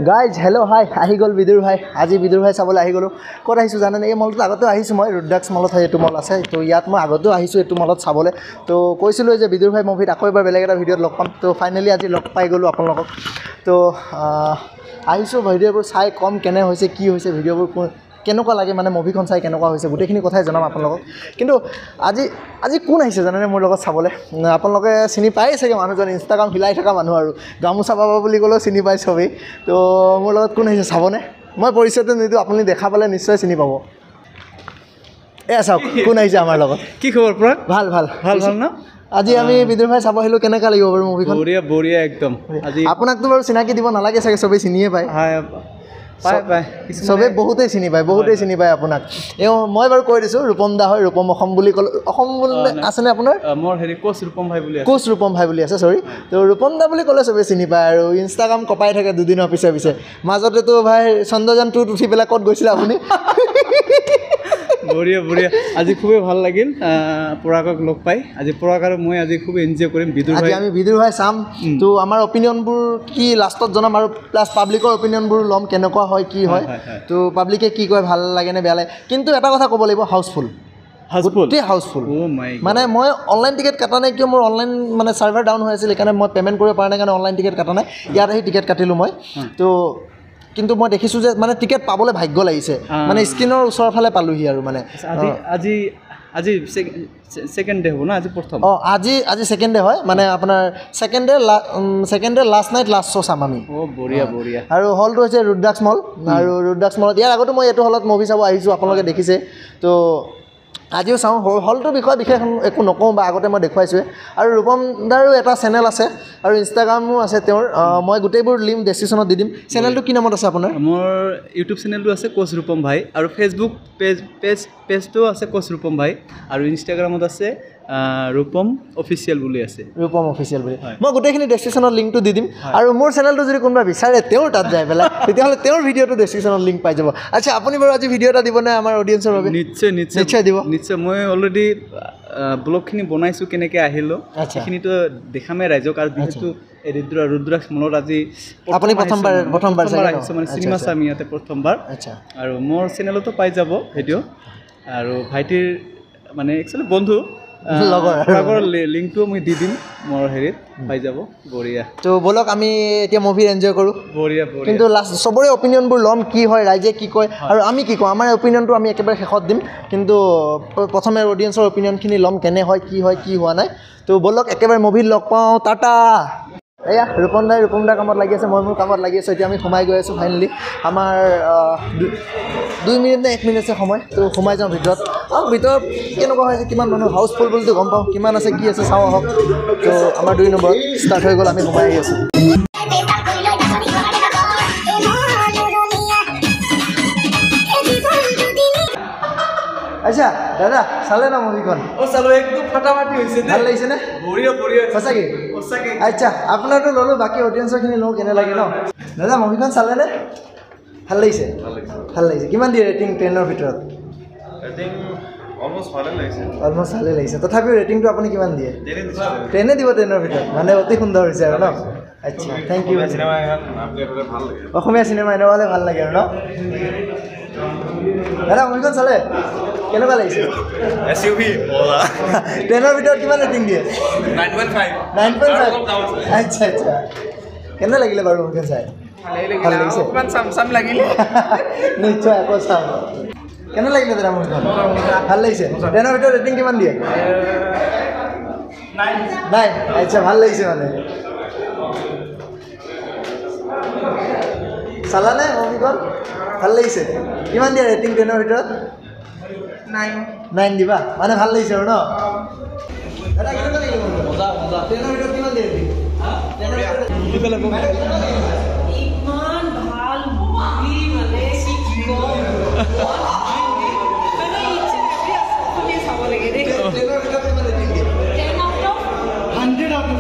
guys hello' হাই আহি গ'ল বিদুৰ ভাই আজি বিদুৰ ভাই চাবলৈ আহি গ'লোঁ ক'ত আহিছোঁ জানেনে এই মলটোত আগতেও আহিছোঁ মই ৰুদ্ৰাক্স মলত হয় এইটো মল আছে তো ইয়াত মই আগতেও আহিছোঁ এইটো মলত চাবলৈ তো কৈছিলোঁ যে বিদুৰ ভাই মুভিত আকৌ এবাৰ বেলেগ এটা ভিডিঅ'ত লগ পাম তো ফাইনেলি আজি লগ পাই গ'লোঁ আপোনালোকক তো আহিছোঁ ভিডিঅ'বোৰ চাই কম কেনে হৈছে কি হৈছে ভিডিঅ'বোৰ কেনেকুৱা লাগে মানে মুভিখন চাই কেনেকুৱা হৈছে গোটেইখিনি কথাই জনাম আপোনালোকক কিন্তু আজি কোন আহিছে জানেনে মোৰ লগত চাবলৈ আপোনালোকে চিনি পায়েই চাগে মানুহজন ইনষ্টাগ্ৰাম হিলাই থকা মানুহ আৰু গামোচা পাবা বুলি ক'লেও চিনি পায় চবেই তো মোৰ লগত কোন আহিছে চাবনে মই পৰিচয়টো নিদিওঁ আপুনি দেখা পালে নিশ্চয় চিনি পাব এয়া চাওক কোন আহিছে আমাৰ লগত কি খবৰ প্ৰাক ভাল ভাল ভাল ভাল ন আজি আমি বিদুৰ ভাই চাব আহিলোঁ কেনেকুৱা লাগিব বাৰু মুভিখন বঢ়িয়া বঢ়িয়া একদম আজি আপোনাকতো বাৰু চিনাকি দিব নালাগে চাগে চবেই চিনিয়ে পায় চবেই বহুতেই চিনি পায় আপোনাক মই বাৰু কৈ দিছোঁ ৰূপম দা হয় ৰূপম অসম বুলি ক'লে অসম বুলি আছেনে আপোনাৰ মোৰ হেৰি কোচ ৰূপম ভাই বুলি আছে চৰি তো ৰূপম দা বুলি ক'লে চবেই চিনি পায় আৰু ইনষ্টাগ্ৰাম কপাই থাকে দুদিনৰ পিছে মাজতেতো ভাই চন্দ্ৰযান 2 উঠি পেলাই ক'ত গৈছিলে আপুনি বঢ়িয়া বঢ়িয়া আজি খুবেই ভাল লাগিল পৰাগক লগ পাই আজি পৰাগ আৰু মই আজি খুব এনজয় কৰিম আমি বিদুৰ ভাই চাম তো আমাৰ অপিনিয়নবোৰ কি লাষ্টত জনাম আৰু প্লাছ পাব্লিকৰ অপিনিয়নবোৰ ল'ম কেনেকুৱা হয় কি হয় তো পাব্লিকে কি কয় ভাল লাগে নে বেয়া লাগে কিন্তু এটা কথা ক'ব লাগিব হাউচফুল মানে মই অনলাইন টিকেট কটা নাই কিয় মোৰ অনলাইন মানে ছাৰ্ভাৰ ডাউন হৈ আছিল সেইকাৰণে মই পে'মেণ্ট কৰিব পৰা নাই কাৰণে অনলাইন টিকেট কটা নাই ইয়াত আহি টিকেট কাটিলোঁ মই তো কিন্তু মই দেখিছোঁ যে মানে টিকেট পাবলৈ ভাগ্য লাগিছে মানে স্ক্ৰীনৰ ওচৰৰ ফালে পালোহি আৰু মানে আজি ছেকেণ্ড ডে হ'ব না আজি প্ৰথম আজি ছেকেণ্ড ডে হয় মানে আপোনাৰ second day last night last show' চাম আমি বঢ়িয়া বঢ়িয়া আৰু হলটো হৈছে ৰুদ্ৰাক্স মল আৰু ৰুদ্ৰাক্স মলত ইয়াৰ আগতো মই এইটো হলত মুভি চাব আহিছোঁ আপোনালোকে দেখিছে তো আজিও চাওঁ হলটোৰ বিষয়ে বিশেষ একো নকওঁ বা আগতে মই দেখুৱাইছোঁৱে আৰু ৰূপম দাৰো এটা চেনেল আছে আৰু ইনষ্টাগ্ৰামো আছে তেওঁৰ মই গোটেইবোৰ লিংক ডেছক্ৰিপশ্যনত দি দিম চেনেলটো কি নামত আছে আপোনাৰ মোৰ ইউটিউব চেনেলটো আছে কোচ ৰূপম ভাই আৰু ফেচবুক পেজটো আছে কোচ ৰূপম ভাই আৰু ইনষ্টাগ্ৰামত আছে ৰূপম অফিচিয়েল বুলি আছে মই গোটেইখিনি ডেছক্ৰিপশ্যনত লিংকটো দি দিম আৰু মোৰ চেনেলটো যদি কোনোবা বিচাৰে তেওঁৰ তাত যাই পেলাই তেতিয়াহ'লে তেওঁৰ ভিডিঅ'টো ডেছক্ৰিপশ্যনত লিংক পাই যাব আচ্ছা আপুনি বাৰু আজি ভিডিঅ' এটা দিবনে আমাৰ অডিয়েঞ্চৰ বাবে নিশ্চয় দিব নিশ্চয় মই অলৰেডি ব্লগখিনি বনাইছোঁ কেনেকৈ আহিলোঁ সেইখিনিতো দেখামেই ৰাইজক আৰু যিহেতু ৰুদ্ৰাক্স মলত আজি আপুনি প্ৰথমবাৰ আহিছোঁ মানে চিনেমা চাম ইয়াতে প্ৰথমবাৰ আৰু মোৰ চেনেলতো পাই যাব ভিডিঅ' আৰু ভাইটিৰ মানে একচুৱেলি বন্ধু লগৰ লিংকটো মই দি দিম মোৰ হেৰিত পাই যাব বঢ়িয়া তো ব'লক আমি এতিয়া মুভি এনজয় কৰোঁ বঢ়িয়া কিন্তু লাষ্ট চবৰে অপিনিয়নবোৰ ল'ম কি হয় ৰাইজে কি কয় আৰু আমি কি কওঁ আমাৰ অপিনিয়নটো আমি একেবাৰে শেষত দিম কিন্তু প্ৰথমে অডিয়েঞ্চৰ অপিনিয়নখিনি ল'ম কেনে হয় কি হোৱা নাই তো ব'লক একেবাৰে মুভিত লগ পাওঁ টাটা এয়া ৰূপম দাৰ কামত লাগি আছে মই মোৰ কামত লাগি আছোঁ এতিয়া আমি সোমাই গৈ আছোঁ ফাইনেলি আমাৰ 2 মিনিট নে 1 মিনিটছে সময় তো সোমাই যাওঁ ভিতৰত ভিতৰত কেনেকুৱা হৈছে কিমান মানুহ হাউচফুল বুলিতো গম পাওঁ কিমান আছে কি আছে চাওঁ আহক তো আমাৰ 2 নম্বৰত ষ্টাৰ্ট হৈ গ'ল আমি সোমাই আহি আছোঁ আচ্ছা দাদা চালে না মুভিখন চালো একদম ফাটাফাটি হৈছে ভাল লাগিছেনে বঢ়িয়া সঁচাকৈ আচ্ছা আপোনাৰতো ল'লোঁ বাকী অডিয়েঞ্চৰখিনি লওঁ কেনে লাগে ন দাদা মুভিখন চালেনে ভাল লাগিছে কিমান দিয়ে ৰেটিং 10ৰ ভিতৰত অলমষ্ট ভালে লাগিছে তথাপিও ৰেটিংটো আপুনি কিমান দিয়ে 10 দিব 10ৰ ভিতৰত মানে অতি সুন্দৰ হৈছে আৰু ন আচ্ছা থেংক ইউ অসমীয়া চিনেমা এনেকুৱা হ'লে ভাল লাগে আৰু ন দাদা মুভিখন চালে কেনেকুৱা লাগিছে 10ৰ ভিতৰত কিমান ৰেটিং দিয়ে 9.5 আচ্ছা কেনে লাগিলে বাৰু মুভিখন চাই ভাল লাগিছে নিশ্চয় আকৌ চাম কেনে লাগিলে দাদা মুভিখন ভাল লাগিছে 10ৰ ভিতৰত ৰেটিং কিমান দিয়ে 9 আচ্ছা ভাল লাগিছে মানে চালানে মুভিখন ভাল লাগিছে কিমান দিয়ে ৰেটিং 10ৰ ভিতৰত 9 দিবা মানে ভাল লাগিছে আৰু ন দাদা কেনেকুৱা লাগিলে মজা 10ৰ ভিতৰত কিমান দিয়ে ৰেটিং ইমান ভাল মুভি মানে কি কম চাব লাগে দেই 10ৰ ভিতৰত কিমান ৰেটিং দিয়ে 10 out of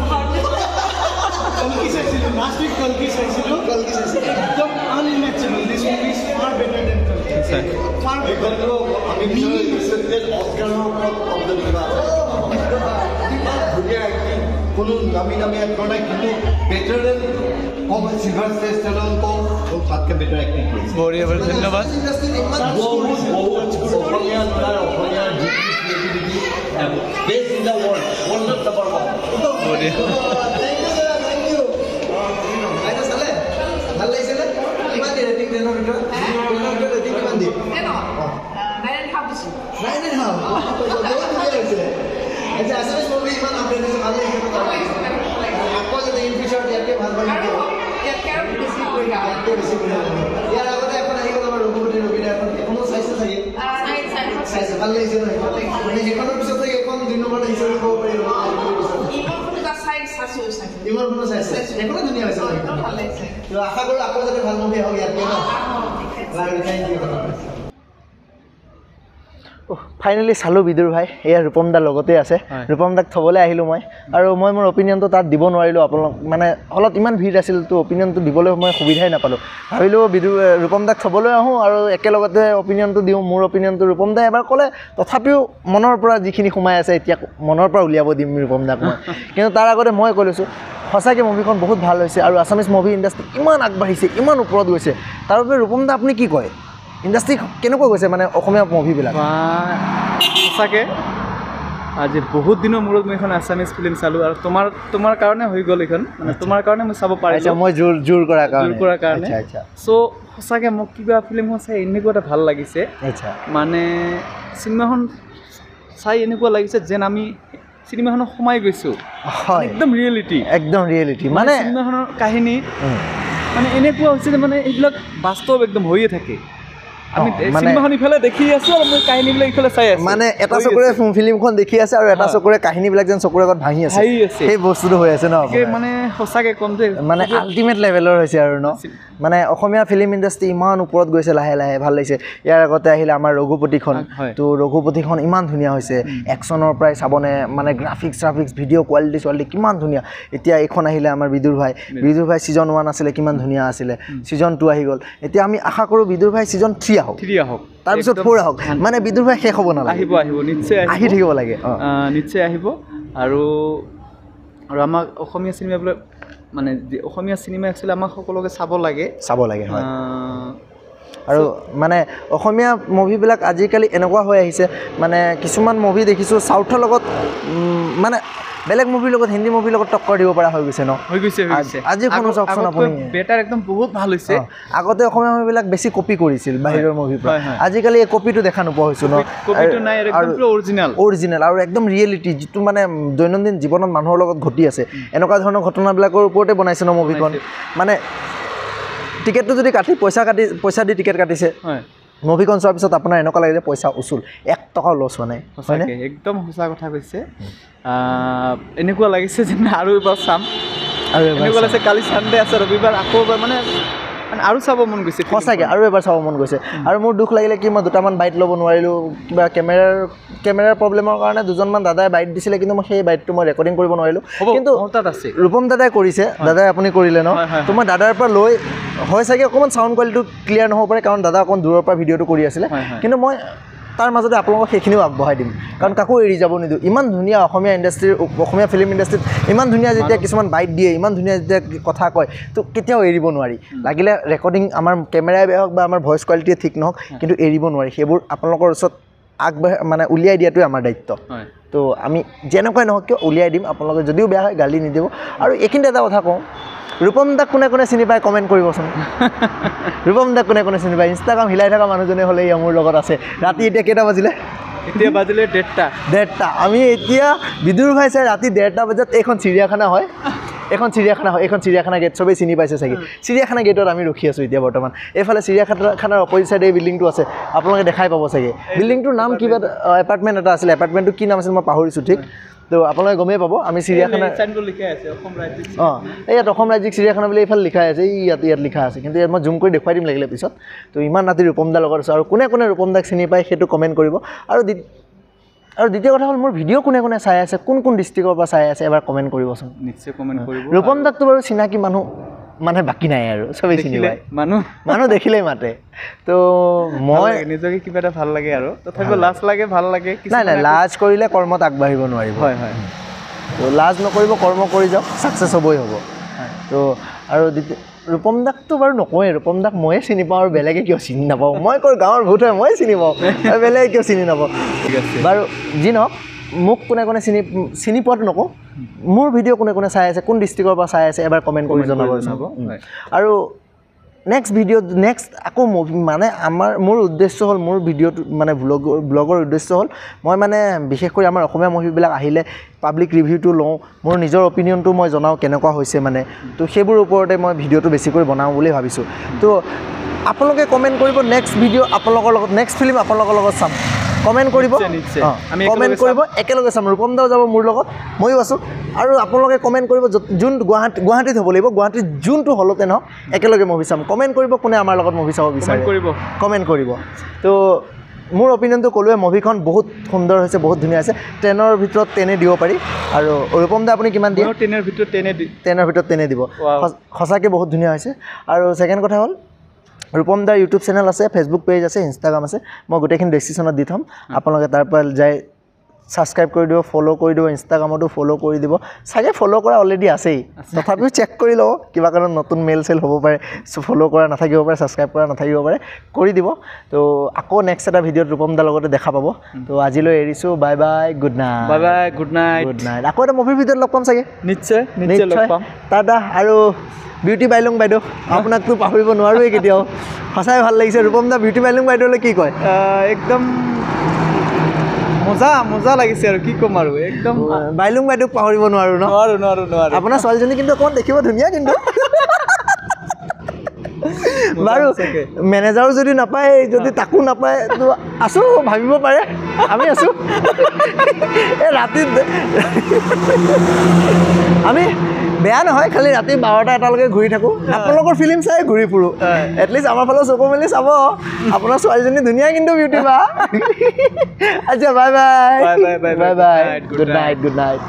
কলকি চাইছিলোঁ লাষ্ট উইক কলকি চাইছিলোঁ একদম আনমেচেবল দিছ মুভি ইজ ফাৰ বেটাৰ দেন কোনো দামী এক্টৰ নাই কিন্তু বেটাৰ দেন কম চিলভাৰ ষ্টেজ টেলন কম তাতকৈ বেটাৰ এক্টিং কৰিছে বঢ়িয়া বঢ়িয়া ধন্যবাদ বহুত অসমীয়া ল'ৰাৰ অসমীয়া যিটো creativity best in the world number one বঢ়িয়া থেংক ইউ আইতা চালে ভাল লাগিছিলে কিমান দিয়ে ৰেটিং 10 ৰ ভিতৰত 10 ৰ ভিতৰত ৰেটিং কিমান দিয়ে 9.5 বহুত ধুনীয়া হৈছে আচ্ছা আছামিজ মুভি ইমান আপডেট হৈছে ভাল লাগিছে আকৌ যদি ইন ফিউচাৰ ইয়াতকৈ ভাল ভাল ইয়াৰ আগতে এখন আহি গ'ল আমাৰ ৰঘুপতি ৰবিদা এখনো চাইছে চাগে চাইছে ভাল লাগিছে নহয় মানে সেইখনৰ পিছত চাগে এখন 2 নম্বৰ হিচাপে ক'ব পাৰিব ইমানখনো চাইছে এখনো ধুনীয়া হৈছে তো আশা কৰোঁ আকৌ যাতে ভাল মুভি হওক ইয়াতকৈ ন থেংক ইউ ফাইনেলি চালোঁ বিদুৰ ভাই এয়া ৰূপম দাৰ লগতে আছে ৰূপম দাক থ'বলৈ আহিলোঁ মই আৰু মই মোৰ অপিনিয়নটো তাত দিব নোৱাৰিলোঁ আপোনালোক মানে হলত ইমান ভিৰ আছিল তো অপিনিয়নটো দিবলৈ মই সুবিধাই নাপালোঁ ভাবিলোঁ ৰূপম দাক থ'বলৈ আহোঁ আৰু একেলগতে অপিনিয়নটো দিওঁ মোৰ অপিনিয়নটো ৰূপম দাই এবাৰ ক'লে তথাপিও মনৰ পৰা যিখিনি সোমাই আছে এতিয়া মনৰ পৰা উলিয়াব দিম ৰূপম দাক মই কিন্তু তাৰ আগতে মই কৈ লৈছোঁ সঁচাকৈ মুভিখন বহুত ভাল হৈছে আৰু আছামিজ মুভি ইণ্ডাষ্ট্ৰি ইমান আগবাঢ়িছে ইমান ওপৰত গৈছে তাৰ বাবে ৰূপম দা আপুনি কি কয় ইণ্ডাষ্ট্ৰি কেনেকুৱা গৈছে মানে অসমীয়া মুভিবিলাক সঁচাকৈ আজি বহুত দিনৰ মূৰত মই এখন আছামিজ ফিল্ম চালোঁ আৰু তোমাৰ কাৰণে হৈ গ'ল এইখন মানে তোমাৰ কাৰণে মই চাব পাৰিছোঁ মই জোৰ কৰাৰ কাৰণে চ' সঁচাকৈ মোক কিবা ফিল্মখন চাই এনেকুৱা এটা ভাল লাগিছে মানে চিনেমাখন চাই এনেকুৱা লাগিছে যেন আমি চিনেমাখনত সোমাই গৈছোঁ একদম ৰিয়েলিটি মানে চিনেমাখনৰ কাহিনী মানে এনেকুৱা হৈছে যে মানে এইবিলাক বাস্তৱ একদম হৈয়ে থাকে আমি চিনেমাখন ইফালে দেখি আছোঁ আৰু মই কাহিনীবিলাক ইফালে চাই আছোঁ মানে এটা চকুৰে ফিল্মখন দেখি আছে আৰু এটা চকুৰে কাহিনীবিলাক যেন চকুৰ আগত ভাঙি আছে সেই বস্তুটো হৈ আছে ন মানে সঁচাকৈ ক'ম যে মানে আল্টিমেট লেভেলৰ হৈছে আৰু ন মানে অসমীয়া ফিল্ম ইণ্ডাষ্ট্ৰি ইমান ওপৰত গৈছে লাহে লাহে ভাল লাগিছে ইয়াৰ আগতে আহিলে আমাৰ ৰঘুপতিখন তো ৰঘুপতিখন ইমান ধুনীয়া হৈছে একশ্যনৰ পৰাই চাবনে মানে গ্ৰাফিক্স ভিডিঅ' কোৱালিটি কিমান ধুনীয়া এতিয়া এইখন আহিলে আমাৰ বিদুৰ ভাই ছিজন 1 আছিলে কিমান ধুনীয়া আছিলে ছিজন 2 আহি গ'ল এতিয়া আমি আশা কৰোঁ বিদুৰ ভাই ছিজন 3 আহক তাৰপিছত 4 আহক মানে বিদুৰ ভাই শেষ হ'ব নালাগে আহিব নিশ্চয় আহি থাকিব লাগে নিশ্চয় আহিব আৰু আমাক অসমীয়া চিনেমাবিলাক মানে অসমীয়া চিনেমা একচুৱেলি আমাক সকলোকে চাব লাগে হয় আৰু মানে অসমীয়া মুভিবিলাক আজিকালি এনেকুৱা হৈ আহিছে মানে কিছুমান মুভি দেখিছোঁ চাউথৰ লগত মানে বেলেগ মুভিৰ লগত হিন্দী মুভিৰ লগত টক্কৰ দিব পৰা হৈ গৈছে ন হৈ গৈছে আজি কোনো চাওকচোন আপুনি বেটাৰ একদম বহুত ভাল হৈছে আগতে অসমীয়া মুভিবিলাক বেছি কপি কৰিছিল বাহিৰৰ মুভিৰ পৰা আজিকালি এই কপিটো দেখা নোপোৱা হৈছোঁ ন কপিটো নাই একদম অৰিজিনেল আৰু একদম ৰিয়েলিটি যিটো মানে দৈনন্দিন জীৱনত মানুহৰ লগত ঘটি আছে এনেকুৱা ধৰণৰ ঘটনাবিলাকৰ ওপৰতে বনাইছে ন মুভিখন মানে টিকেটটো যদি পইচা দি টিকেট কাটিছে মুভিখন চোৱাৰ পিছত আপোনাৰ এনেকুৱা লাগে যে পইচা উচুল 1 টকাও লছ হোৱা নাই একদম সঁচা কথা কৈছে এনেকুৱা লাগিছে যে আৰু এবাৰ চাম আৰু এনেকুৱা লাগিছে কালি ছানডে আছে ৰবিবাৰ আকৌ এবাৰ মানে আৰু চাব মন গৈছে সঁচাকৈ আৰু এবাৰ চাব মন গৈছে আৰু মোৰ দুখ লাগিলে কি মই দুটামান বাইট ল'ব নোৱাৰিলোঁ কিবা কেমেৰাৰ প্ৰব্লেমৰ কাৰণে দুজনমান দাদাই বাইট দিছিলে কিন্তু মই সেই বাইটটো মই ৰেকৰ্ডিং কৰিব নোৱাৰিলোঁ কিন্তু তাত আছে ৰূপম দাদাই কৰিছে দাদাই আপুনি কৰিলে ন তো মই দাদাৰ পৰা লৈ হয় চাগে অকণমান চাউণ্ড কোৱালিটিটো ক্লিয়াৰ নহ'ব পাৰে কাৰণ দাদা অকণ দূৰৰ পৰা ভিডিঅ'টো কৰি আছিলে কিন্তু মই তাৰ মাজতে আপোনালোকক সেইখিনিও আগবঢ়াই দিম কাৰণ কাকো এৰি যাব নিদিওঁ ইমান ধুনীয়া অসমীয়া ফিল্ম ইণ্ডাষ্ট্ৰিত ইমান ধুনীয়া যেতিয়া কিছুমান বাইট দিয়ে ইমান ধুনীয়া যেতিয়া কথা কয় তো কেতিয়াও এৰিব নোৱাৰি লাগিলে ৰেকৰ্ডিং আমাৰ কেমেৰাই বেয়া হওক বা আমাৰ ভইচ কোৱালিটিয়ে ঠিক নহওক কিন্তু এৰিব নোৱাৰি সেইবোৰ আপোনালোকৰ ওচৰত মানে উলিয়াই দিয়াটোৱে আমাৰ দায়িত্ব তো আমি যেনেকুৱাই নহওক কিয় উলিয়াই দিম আপোনালোকে যদিও বেয়া হয় গালি নিদিব আৰু এইখিনিতে এটা কথা কওঁ ৰূপম দাক কোনে চিনি পায় কমেণ্ট কৰিবচোন ৰূপম দাক কোনে চিনি পায় ইনষ্টাগ্ৰাম হিলাই থকা মানুহজনে হ'লে মোৰ লগত আছে ৰাতি এতিয়া কেইটা বাজিলে এতিয়া বাজিলে 1:30 আমি এতিয়া বিদুৰ ভাই চাই ৰাতি 1:30 বজাত এইখন চিৰিয়াখানা হয় এইখন চিৰিয়াখানা গেট চবেই চিনি পাইছে চাগে চিৰিয়াখানা গেটত আমি ৰখি আছোঁ এতিয়া বৰ্তমান এইফালে চিৰিয়াখানাৰ অপজিট চাইডে এই বিল্ডিংটো আছে আপোনালোকে দেখাই পাব চাগে বিল্ডিংটোৰ নাম কিবা এপাৰ্টমেণ্ট এটা আছিলে এপাৰ্টমেণ্টটো কি নাম আছিল মই পাহৰিছোঁ ঠিক তো আপোনালোকে গমেই পাব আমি চিৰিয়াখানা ইয়াত অসম ৰাজ্যিক চিৰিয়াখানা বুলি এইফালে লিখা আছে ইয়াত লিখা আছে কিন্তু ইয়াত মই জুম কৰি দেখুৱাই দিম লাগিলে পিছত তো ইমান ৰাতি ৰূপম দাৰ লগত আছোঁ আৰু কোনে ৰূপম দাক চিনি পায় সেইটো কমেণ্ট কৰিব আৰু দ্বিতীয় কথা হ'ল মোৰ ভিডিঅ' কোনে চাই আছে কোন ডিষ্ট্ৰিক্টৰ পৰা চাই আছে এবাৰ কমেণ্ট কৰিবচোন নিশ্চয় কমেণ্ট কৰিব ৰূপম দাকটো বাৰু চিনাকি মানুহ মানে বাকী নাই আৰু চবেই চিনি পায় মানুহ দেখিলেই মাতে তো মই নিজকে কিবা এটা ভাল লাগে আৰু তথাপিও লাজ লাগে ভাল লাগে নাই লাজ কৰিলে কৰ্মত আগবাঢ়িব নোৱাৰিব তো লাজ নকৰিব কৰ্ম কৰি যাওক ছাকচেছ হ'বই হ'ব তো আৰু ৰূপম দাকতো বাৰু নকওঁৱেই ৰূপম দাক ময়ে চিনি পাওঁ আৰু বেলেগে কিয় চিনি নাপাওঁ মই গাঁৱৰ ভূত হয় মই চিনি পাওঁ আৰু বেলেগে কিয় চিনি নাপাওঁ ঠিক আছে বাৰু যি নহওক মোক কোনে কোনে চিনি পোৱাটো নকওঁ মোৰ ভিডিঅ' কোনে কোনে চাই আছে কোন ডিষ্ট্ৰিক্টৰ পৰা চাই আছে এবাৰ কমেণ্ট কৰি জনাব আৰু নেক্সট আকৌ মুভি মানে মোৰ উদ্দেশ্য হ'ল মোৰ ভিডিঅ'টো মানে ব্লগৰ উদ্দেশ্য হ'ল মই মানে বিশেষ কৰি আমাৰ অসমীয়া মুভিবিলাক আহিলে পাব্লিক ৰিভিউটো লওঁ মোৰ নিজৰ অপিনিয়নটো মই জনাওঁ কেনেকুৱা হৈছে মানে তো সেইবোৰ ওপৰতে মই ভিডিঅ'টো বেছিকৈ বনাওঁ বুলি ভাবিছোঁ তো আপোনালোকে কমেণ্ট কৰিব নেক্সট ভিডিঅ' আপোনালোকৰ লগত নেক্সট ফিল্ম আপোনালোকৰ লগত চাম কমেণ্ট কৰিব কমেণ্ট কৰিব একেলগে চাম ৰূপম দাও যাব মোৰ লগত ময়ো আছোঁ আৰু আপোনালোকে কমেণ্ট কৰিব যোন গুৱাহাটীত হ'ব লাগিব গুৱাহাটীত যোনটো হলতে নহওক একেলগে মুভি চাম কমেণ্ট কৰিব কোনে আমাৰ লগত মুভি চাব বিচাৰে কমেণ্ট কৰিব তো মোৰ অপিনিয়নটো ক'লোৱে মুভিখন বহুত সুন্দৰ হৈছে বহুত ধুনীয়া হৈছে 10ৰ ভিতৰত 10 দিব পাৰি আৰু ৰূপম দা আপুনি কিমান দিয়ে 10ৰ ভিতৰত 10ৰ ভিতৰত 10 দিব সঁচাকৈ বহুত ধুনীয়া হৈছে আৰু ছেকেণ্ড কথা হ'ল ৰূপম দাৰ ইউটিউব চেনেল আছে ফেচবুক পেজ আছে ইনষ্টাগ্ৰাম আছে মই গোটেইখিনি ডেছক্ৰিপশ্যনত দি থ'ম আপোনালোকে তাৰ পৰা যাই ছাবস্ক্ৰাইব কৰি দিব ফ'ল' কৰি দিব ইনষ্টাগ্ৰামতো ফ'ল' কৰি দিব চাগে ফ'ল' কৰা অলৰেডি আছেই তথাপিও চেক কৰি ল'ব কিবা কাৰণত নতুন মেইল চেল হ'ব পাৰে ফ'ল' কৰা নাথাকিব পাৰে ছাবস্ক্ৰাইব কৰা নাথাকিব পাৰে কৰি দিব তো আকৌ নেক্সট এটা ভিডিঅ'ত ৰূপম দাৰ লগতে দেখা পাব তো আজিলৈ এৰিছোঁ বাই বাই গুড নাইট আকৌ এটা মুভিৰ ভিডিঅ'ত লগ পাম চাগে নিশ্চয় লগ পাম দাদা আৰু বিউটি বাইলুং বাইদেউ আপোনাকতো পাহৰিব নোৱাৰোৱেই কেতিয়াও সঁচাই ভাল লাগিছে ৰূপম দা বিউটি বাইলুং বাইদেউলৈ কি কয় একদম মজা লাগিছে আৰু কি ক'ম আৰু একদম বাইলুং বাইদেউক পাহৰিব নোৱাৰোঁ ন নোৱাৰো আপোনাৰ ছোৱালীজনী কিন্তু অকণমান দেখিব ধুনীয়া কিন্তু বাৰু মেনেজাৰো যদি নাপায় যদি তাকো নাপায় তো আছোঁ ভাবিব পাৰে আমি আছোঁ এই ৰাতি আমি বেয়া নহয় খালি ৰাতি 12টা 1টালৈকে ঘূৰি থাকোঁ আপোনালোকৰ ফিল্ম চাই ঘূৰি ফুৰোঁ এটলিষ্ট আমাৰ ফালে চকু মেলি চাব আপোনাৰ ছোৱালীজনী ধুনীয়া কিন্তু বিউটি বা আচ্ছা বাই বাই গুড নাইট